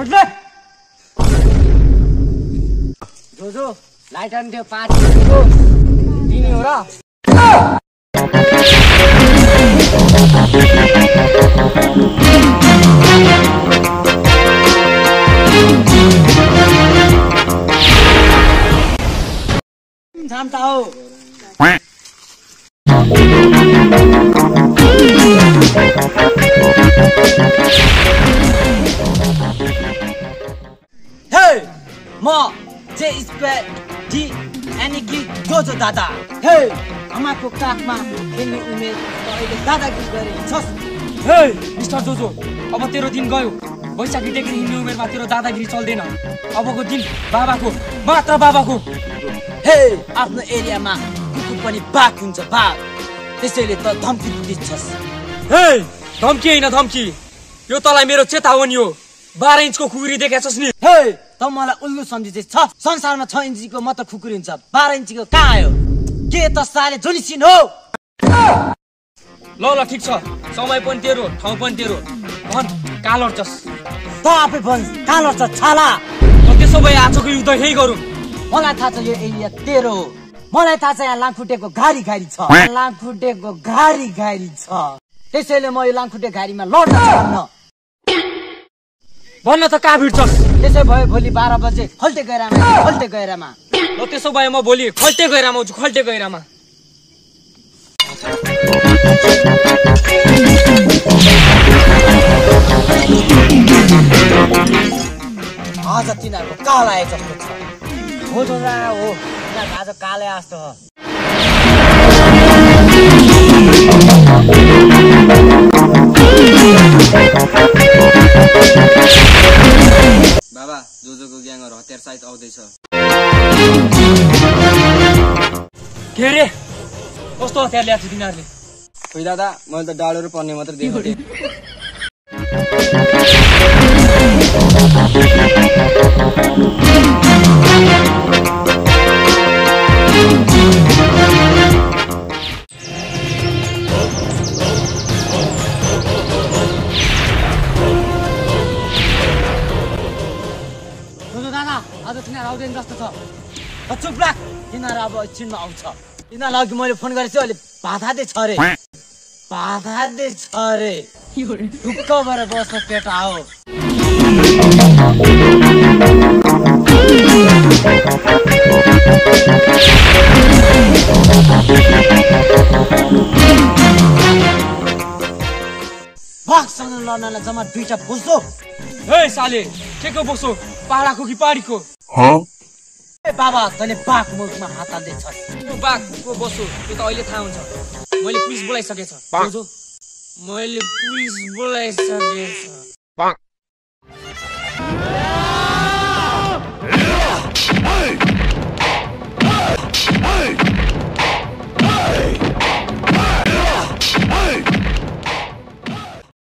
जोड्ले जोजो लाइट आन थियो 5 दिने हो र थाम्ता हो हे म जे स्पेट डी यानी कि जोजो दादा हे आमाको काखमा खेल्ने उमेर अहिले दादागिरी गरे छस् हे मिस्टर जोजो अब तेरो दिन गयो बैशाखी टेकेर हिँड्ने उमेरमा तेरो दादागिरी चल्दैन अबको दिन बाबाको मात्र बाबाको हे आफ्नो एरियामा कुकुर पनि बाघ हुन्छ बाघ त्यसैले त धम्की दिन्छस् हे धम्की हैन धम्की यो तलाई मेरो चेतावनी हो 12 इन्चको खुकुरी देखेछस् नि हे त मलाई उल्लु सम्झिछस् छ संसारमा 6 इन्चीको मात्र खुकुरी हुन्छ 12 इन्चीको कहाँ आयो के त साले जुनिसिन हो ल ल ठीक छ समय पनि तेरो ठाउँ पनि तेरो भन कहाँ लड्छस् त आफै भन कहाँ लड्छ छाला त्यसो भए आजको युद्ध यही गरौँ मलाई थाहा छ यो एरिया तेरो हो मलाई थाहा छ यहाँ लाङखुट्टेको घारी घारी छ लाङखुट्टेको घारी घारी छ त्यसैले म यो लाङखुट्टे घारीमा लड्न चाहन्न भन्न त कहाँ भिड्छस् त्यसै भए भोलि 12 बजे खल्टे गैरामा ल त्यसो भए म भोलि खल्टे गैरामा आउँछु खल्टे गैरामा आज तिनीहरूको काल आए जस्तो छ हो जोरा हो तिनीहरूको आज काले जस्तो हो बाबा जोजोको ग्याङहरु हतियार सहित आउँदैछ के रे कस्तो हतियार ल्याएको छ तिनीहरूले खोइ दादा मैले त डालोहरु पर्ने मात्र देखेँ दादा आज तिनीहरू आउँदैन जस्तो छ चुप राख तिनीहरू अब एकछिनमा आउँछ तिनीहरूलाई अघि मैले फोन गरेको छु अहिले बाधा दे छ रे ढुक्क भएर बस्छ केटा हो बाघसँग लड्नलाई जम्मा 2टा बोसो हे साले के को बोसो पाडाको कि पाडीको बाबा तैँले बाघ मुखमा हात हाल्दैछस् त्यो बाघको बोसो त्यो त अहिले थाहा हुन्छ मैले पुलिस बोलाइसकेछ मैले पुलिस बोलाइसकेछ